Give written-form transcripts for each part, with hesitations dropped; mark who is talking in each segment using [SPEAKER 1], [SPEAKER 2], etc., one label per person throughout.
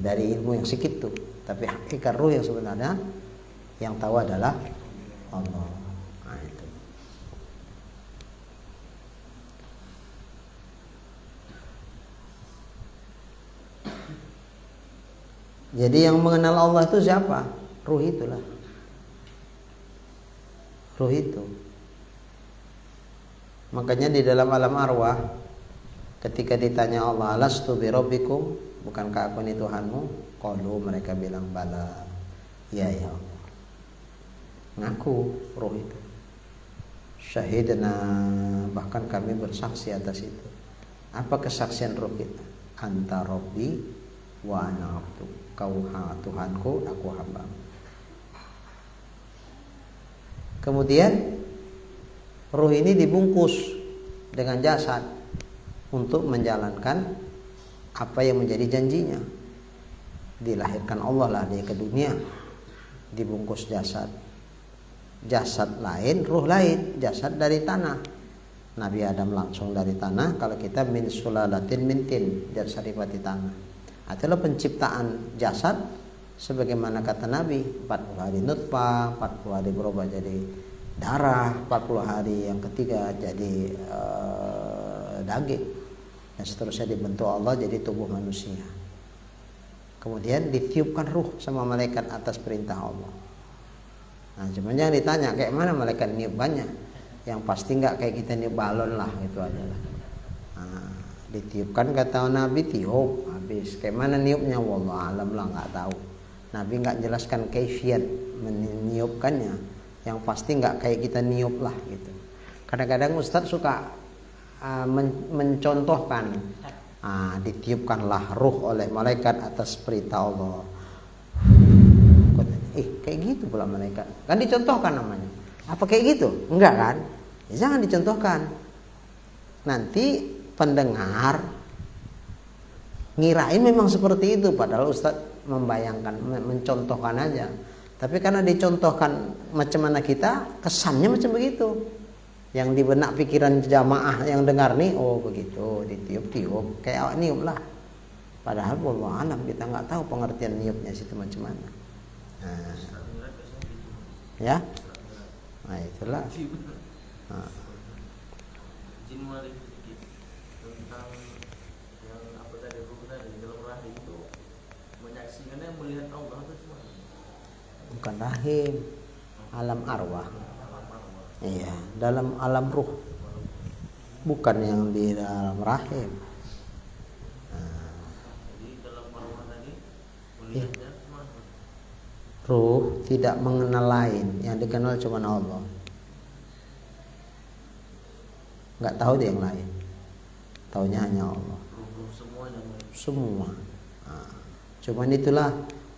[SPEAKER 1] dari ilmu yang sedikit tuh. Tapi hakikat ruh yang sebenarnya yang tahu adalah Allah. Nah, itu. Jadi yang mengenal Allah itu siapa? Ruh itulah. Ruh itu. Makanya di dalam alam arwah ketika ditanya Allah, alastu bi rabbikum, bukankah aku ini Tuhanmu? Qalu, mereka bilang bala. Ya ya Allah. Ngaku ruh itu. Syahidna, bahkan kami bersaksi atas itu. Apa kesaksian ruh kita? Anta rabbi wa ana abdu. Kau Tuhanku, aku hamba. Kemudian ruh ini dibungkus dengan jasad untuk menjalankan apa yang menjadi janjinya. Dilahirkan Allah lah dia ke dunia, dibungkus jasad. Jasad lain, ruh lain. Jasad dari tanah. Nabi Adam langsung dari tanah. Kalau kita min sulalatin min tin, dari saripati tanah. Itulah penciptaan jasad. Sebagaimana kata Nabi, 40 hari nutfah, 40 hari berubah jadi darah, 40 hari yang ketiga jadi daging, dan seterusnya dibentuk Allah jadi tubuh manusia. Kemudian ditiupkan ruh sama malaikat atas perintah Allah. Nah, cuman jangan ditanya kayak mana malaikat niupannya. Yang pasti nggak kayak kita niup balon lah, itu aja lah. Nah, ditiupkan kata Nabi, tiup habis. Kayak mana niupnya, wallahu alam lah, nggak tahu. Nabi nggak jelaskan kaifiat meniupkannya. Yang pasti nggak kayak kita niup lah gitu. Kadang-kadang Ustadz suka mencontohkan, ditiupkanlah ruh oleh malaikat atas perintah Allah. Kayak gitu pula malaikat. Kan dicontohkan namanya. Apa kayak gitu? Enggak kan? Ya, jangan dicontohkan. Nanti pendengar ngirain memang seperti itu, padahal Ustadz membayangkan, mencontohkan aja. Tapi karena dicontohkan macam mana kita, kesannya macam begitu. Yang di benak pikiran jamaah yang dengar nih, oh begitu, ditiup-tiup, kayak awak niup lah. Padahal wallahu alam kita nggak tahu pengertian niupnya situ macam mana. Nah, ya, nah itulah. Nah.
[SPEAKER 2] Tentang yang apa tadi, ruh tadi dalam rahim itu menyaksikannya, melihat Allah itu semua.
[SPEAKER 1] Bukan rahim, alam arwah. Iya, dalam alam ruh, bukan yang di dalam rahim.
[SPEAKER 2] Jadi dalam arwah tadi melihatnya semua.
[SPEAKER 1] Ruh tidak mengenal lain, yang dikenal cuma Allah. Nggak tahu dia yang lain, taunya hanya Allah.
[SPEAKER 2] Ruh semuanya.
[SPEAKER 1] Semua. Cuman itulah,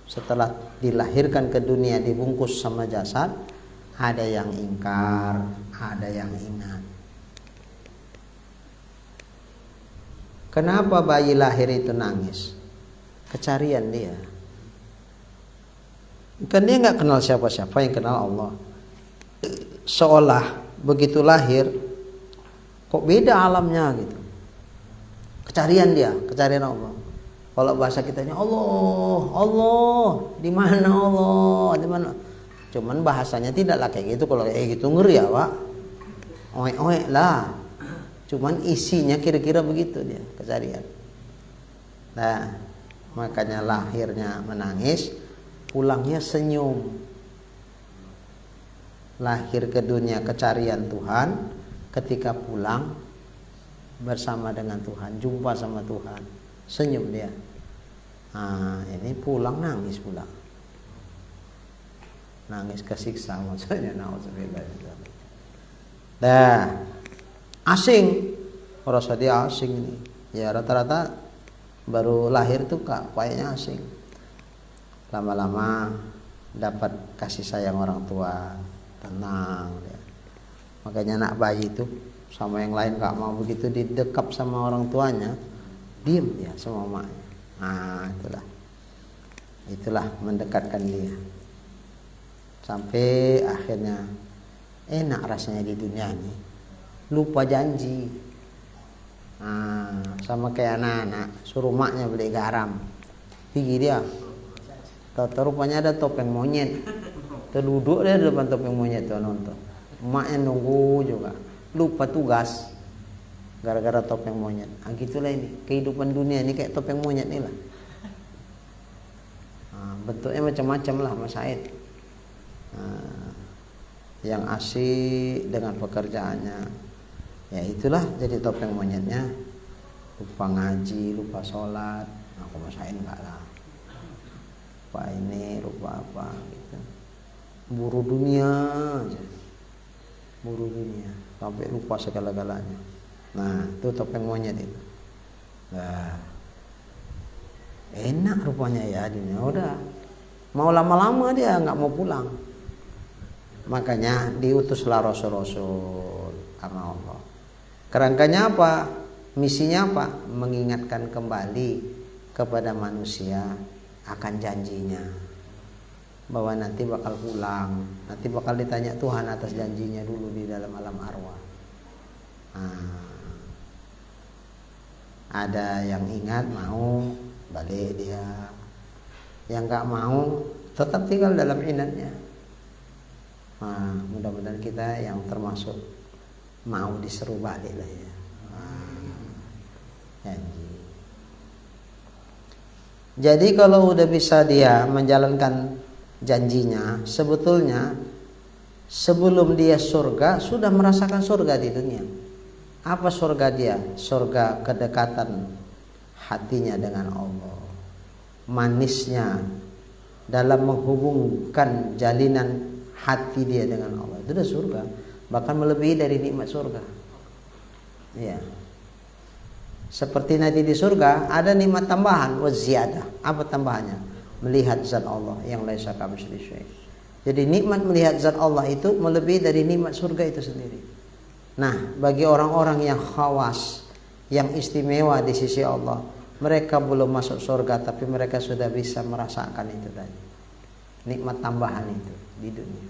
[SPEAKER 1] setelah dilahirkan ke dunia dibungkus sama jasad, ada yang ingkar, ada yang ingat. Kenapa bayi lahir itu nangis? Kecarian dia. Kan dia nggak kenal siapa-siapa, yang kenal Allah. Seolah begitu lahir, kok beda alamnya gitu. Kecarian dia, kecarian Allah. Kalau bahasa kitanya Allah, Allah, di mana Allah, di mana? Cuman bahasanya tidaklah kayak gitu. Kalau kayak gitu ngeri ya Pak, oek-oek lah. Cuman isinya kira-kira begitu dia, kecarian. Nah, makanya lahirnya menangis, pulangnya senyum. Lahir ke dunia kecarian Tuhan, ketika pulang bersama dengan Tuhan, jumpa sama Tuhan, senyum dia. Nah, ini pulang nangis pulang. Nangis kesiksa maksudnya, naudzubillah. Dah, asing, merasa dia asing ini. Ya rata-rata baru lahir tuh kayaknya asing. Lama-lama dapat kasih sayang orang tua, tenang dia. Makanya anak bayi itu sama yang lain gak mau begitu didekap sama orang tuanya, diem dia sama mamanya. Nah, itulah mendekatkan dia. Sampai akhirnya enak rasanya di dunia ini, lupa janji. Nah, sama kayak anak-anak suruh maknya beli garam, Pergi dia. Tahu rupanya ada topeng monyet. Terduduk dia di depan topeng monyet tuh nonton. Emaknya nunggu juga. Lupa tugas. Gara-gara topeng monyet. Ah gitulah ini. Kehidupan dunia ini kayak topeng monyet nih lah. Bentuknya macam-macam lah Mas Said. Yang asik dengan pekerjaannya. Ya itulah jadi topeng monyetnya. Lupa ngaji, lupa sholat. Aku Mas Said enggak lah. Lupa ini, lupa apa gitu. Buru dunia aja. Buru dunia sampai lupa segala-galanya. Nah, itu topeng monyet itu. Nah, enak rupanya ya dunia. Udah, mau lama-lama dia nggak mau pulang. Makanya diutuslah rasul-rasul sama Allah. Kerangkanya apa? Misinya apa? Mengingatkan kembali kepada manusia akan janjinya, bahwa nanti bakal pulang, nanti bakal ditanya Tuhan atas janjinya dulu di dalam alam arwah. Ada yang ingat mau balik dia, yang nggak mau tetap tinggal dalam inatnya. Mudah-mudahan kita yang termasuk mau diseru balik lah ya. Janji. Jadi kalau udah bisa dia menjalankan janjinya, sebetulnya sebelum dia surga sudah merasakan surga di dunia. Apa surga dia? Surga kedekatan hatinya dengan Allah. Manisnya dalam menghubungkan jalinan hati dia dengan Allah. Itu udah surga. Bahkan melebihi dari nikmat surga. Iya. Seperti nanti di surga ada nikmat tambahan waziyadah. Apa tambahannya? Melihat zat Allah yang laisa kamitslihi syai'. Jadi nikmat melihat zat Allah itu melebihi dari nikmat surga itu sendiri. Nah, bagi orang-orang yang khawas, yang istimewa di sisi Allah, mereka belum masuk surga tapi mereka sudah bisa merasakan itu tadi. Nikmat tambahan itu di dunia.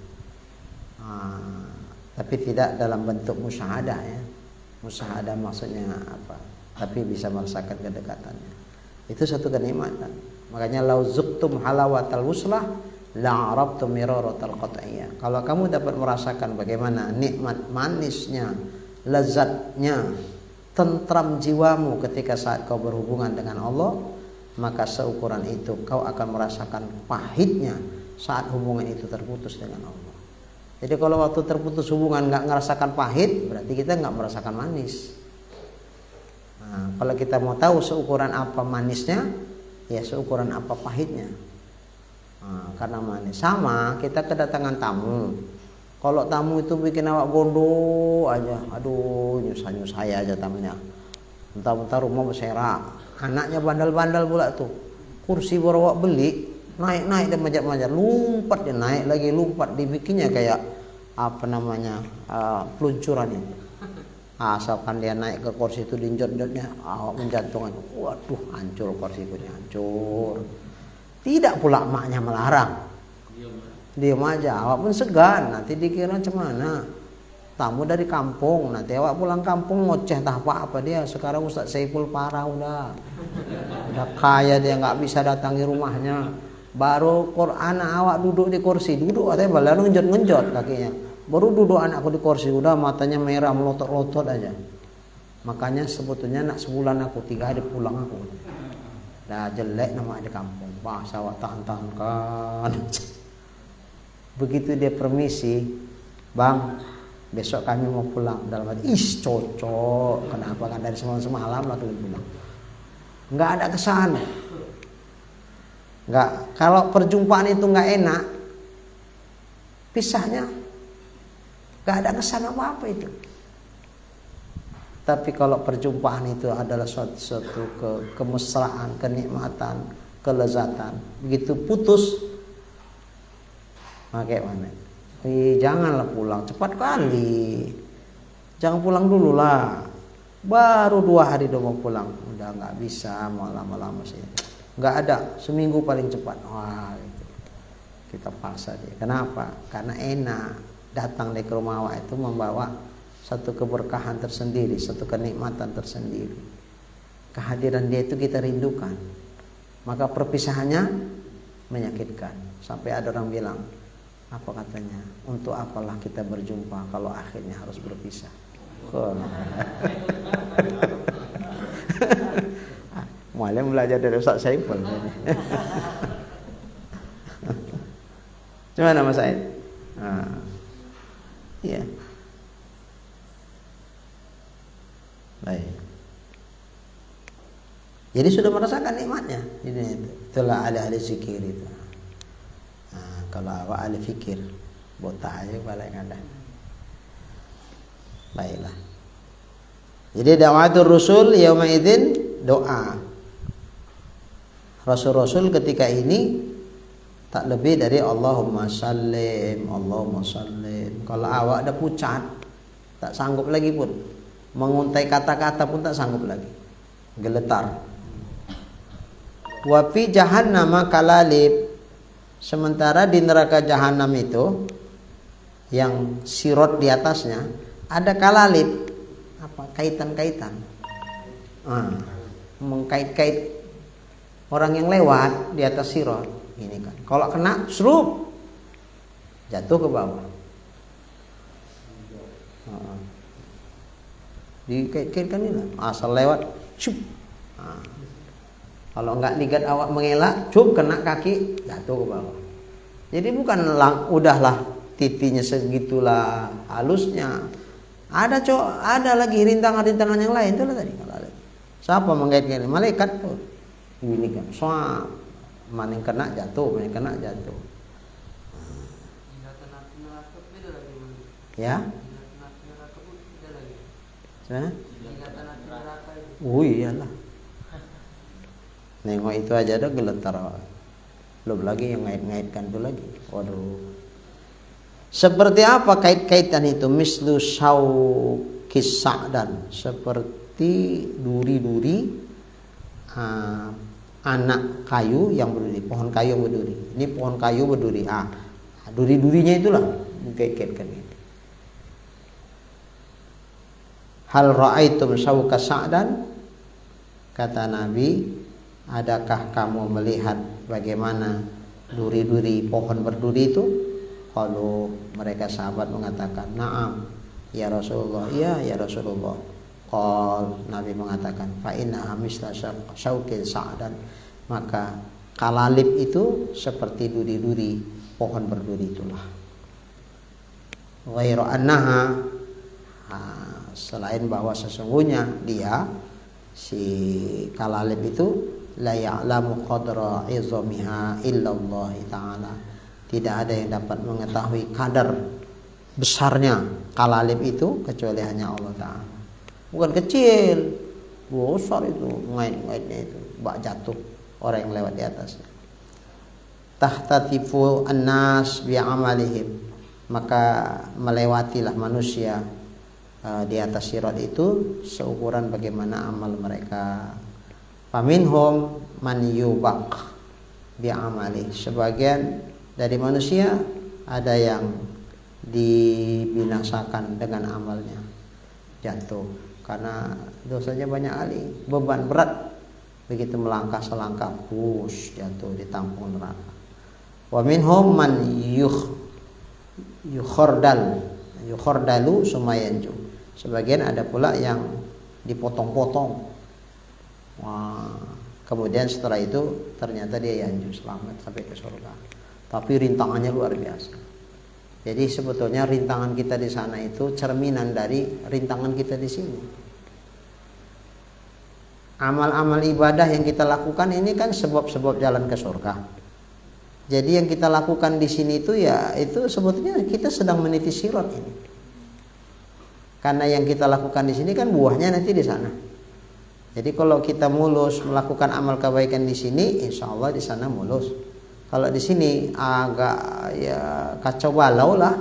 [SPEAKER 1] Tapi tidak dalam bentuk musyahadah ya. Musyahadah maksudnya apa? Tapi bisa merasakan kedekatannya. Itu satu kenikmatan. Makanya lau zuqtum halawatal wuslah la arabtum miraratal qat'iyah. Kalau kamu dapat merasakan bagaimana nikmat manisnya, lezatnya, tentram jiwamu ketika saat kau berhubungan dengan Allah, maka seukuran itu kau akan merasakan pahitnya saat hubungan itu terputus dengan Allah. Jadi kalau waktu terputus hubungan nggak ngerasakan pahit, berarti kita nggak merasakan manis. Kalau kita mau tahu seukuran apa manisnya, ya seukuran apa pahitnya. Karena manis sama kita kedatangan tamu. Kalau tamu itu bikin awak gondo aja, aduh nyusah aja tamunya. Bentar-bentar rumah berserak, anaknya bandal-bandal pula tuh. Kursi baru awak beli, naik dan manjat-manjat, lompat dia naik lagi lompat, dibikinnya kayak apa namanya peluncuran itu. Asalkan dia naik ke kursi itu dinjot-njotnya, awak menjantungan, waduh hancur kursiku ini hancur. Tidak pula emaknya melarang, diam aja, awak pun segan, nanti dikira macam mana. Tamu dari kampung, nanti awak pulang kampung ngoceh tak apa dia. Sekarang Ustaz Saiful parah udah kaya dia nggak bisa datangi rumahnya. Baru Quran awak duduk di kursi, duduk katanya baru ngenjot kakinya. Baru duduk anakku di kursi udah matanya merah melotot-lotot aja. Makanya sebetulnya nak sebulan aku 3 hari pulang aku. Dah jelek nama di kampung. Bahasa awak tahan-tahan kan. Begitu dia permisi, Bang, besok kami mau pulang. Dalam hati, cocok. Kenapa kan dari semalam lah kalian pulang. Nggak ada kesan. Nggak. Kalau perjumpaan itu nggak enak, pisahnya nggak ada kesan apa-apa itu. Tapi kalau perjumpaan itu adalah suatu kemesraan, kenikmatan, kelezatan, begitu putus, bagaimana? Janganlah pulang cepat kali, jangan pulang dulu lah. Baru 2 hari udah mau pulang, udah nggak bisa, mau lama-lama sih, nggak ada, seminggu paling cepat. Wah, gitu. Kita paksa dia. Kenapa? Karena enak. Datang ke rumah awak itu membawa satu keberkahan tersendiri, satu kenikmatan tersendiri. Kehadiran dia itu kita rindukan. maka perpisahannya menyakitkan. Sampai ada orang bilang, apa katanya, untuk apalah kita berjumpa kalau akhirnya harus berpisah. Mualim belajar dari Ustaz Saiful. Gimana Mas Said? Iya. Baik. Jadi sudah merasakan nikmatnya. Ini itulah ahli zikir itu. Kalau awak ahli fikir, botak aja balik ada. Baiklah. Jadi da'watul rusul yauma idzin doa. Rasul-rasul ketika ini tak lebih dari Allahumma sallim, Allahumma sallim. Kalau awak dah pucat, tak sanggup lagi pun. Menguntai kata-kata pun tak sanggup lagi. Geletar. Wa fi jahannama kalalib. Sementara di neraka jahanam itu yang sirot di atasnya ada kalalib, apa kaitan-kaitan, mengkait-kait orang yang lewat di atas sirot. Ini kan, kalau kena serup jatuh ke bawah, dikait-kaitkan ini, asal lewat, cup. Kalau enggak ligat awak mengelak, cup kena kaki, jatuh ke bawah. Jadi bukan udahlah titinya segitulah halusnya. Ada lagi rintangan-rintangan yang lain itulah tadi. Siapa menggait-gait? Malaikat tuh. Ini kan, swab. Mana yang kena jatuh, mana yang kena jatuh. Ya? Iyalah. Nengok itu aja dah geletar. Belum lagi yang ngait-ngaitkan itu lagi. Waduh. Seperti apa kait-kaitan itu? Mislu syauqis sa'dan. Seperti duri-duri anak kayu yang berduri. Pohon kayu yang berduri. Ini pohon kayu berduri. Duri-durinya itulah dikait-kaitkan itu. Hal ra'aitum syauqas sa'dan? Kata Nabi, adakah kamu melihat bagaimana duri-duri pohon berduri itu? Kalau mereka sahabat mengatakan, "Na'am ya Rasulullah." "Iya ya Rasulullah." Nabi mengatakan, "Fa inna misla syauqil sa'dan." Maka kalalib itu seperti duri-duri pohon berduri itulah. Ghairu annaha, selain bahwa sesungguhnya dia si kalalib itu la ya'lamu qadra 'izamiha illallah ta'ala. Tidak ada yang dapat mengetahui kadar besarnya kalalib itu kecuali hanya Allah Ta'ala. Bukan kecil, besar itu, ngait-ngaitnya itu, bak jatuh orang yang lewat di atasnya. Tahtatifu an-nas bi'amalihim, maka melewatilah manusia di atas sirat itu seukuran bagaimana amal mereka. Faminhum man yubaq bi'amali. Sebagian dari manusia ada yang dibinasakan dengan amalnya, jatuh karena dosanya banyak kali, beban berat, begitu melangkah selangkah push jatuh di tampung neraka. Wa minhum man yukhardalu sumayanju. Sebagian ada pula yang dipotong-potong. Kemudian setelah itu ternyata dia yanju, selamat sampai ke surga. Tapi rintangannya luar biasa. Jadi sebetulnya rintangan kita di sana itu cerminan dari rintangan kita di sini. Amal-amal ibadah yang kita lakukan ini kan sebab-sebab jalan ke surga. Jadi yang kita lakukan di sini itu ya itu sebetulnya kita sedang meniti sirat ini. Karena yang kita lakukan di sini kan buahnya nanti di sana. Jadi kalau kita mulus melakukan amal kebaikan di sini, insya Allah di sana mulus. Kalau di sini agak ya kacau balau lah,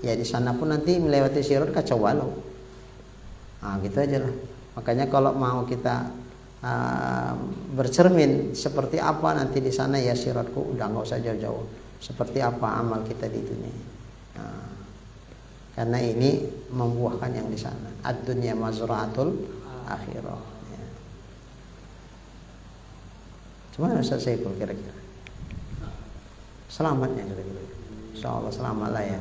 [SPEAKER 1] ya di sana pun nanti melewati sirat kacau balau. Gitu aja lah. Makanya kalau mau kita bercermin seperti apa nanti di sana ya siratku, udah nggak usah jauh-jauh. Seperti apa amal kita di dunia. Karena ini membuahkan yang di sana. Ad-dunya mazra'atul akhirah. Cuma Ustaz Saiful kira-kira selamatnya kira-kira. Insyaallah selamat lah ya.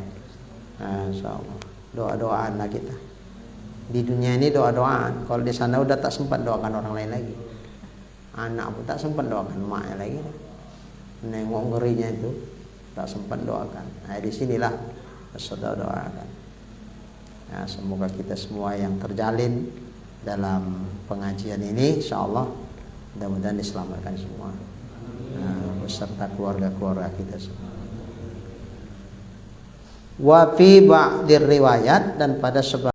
[SPEAKER 1] Insyaallah. Doa-doaan lah kita. Di dunia ini doa-doaan. Kalau di sana udah tak sempat doakan orang lain lagi. Anak pun tak sempat doakan emaknya lagi. Nengok ngerinya itu tak sempat doakan. Nah, di sinilah saudara doakan. Ya, semoga kita semua yang terjalin dalam pengajian ini insyaallah mudah-mudahan diselamatkan semua. Beserta keluarga-keluarga kita semua. Wa fi ba'dir riwayat, dan pada sebagian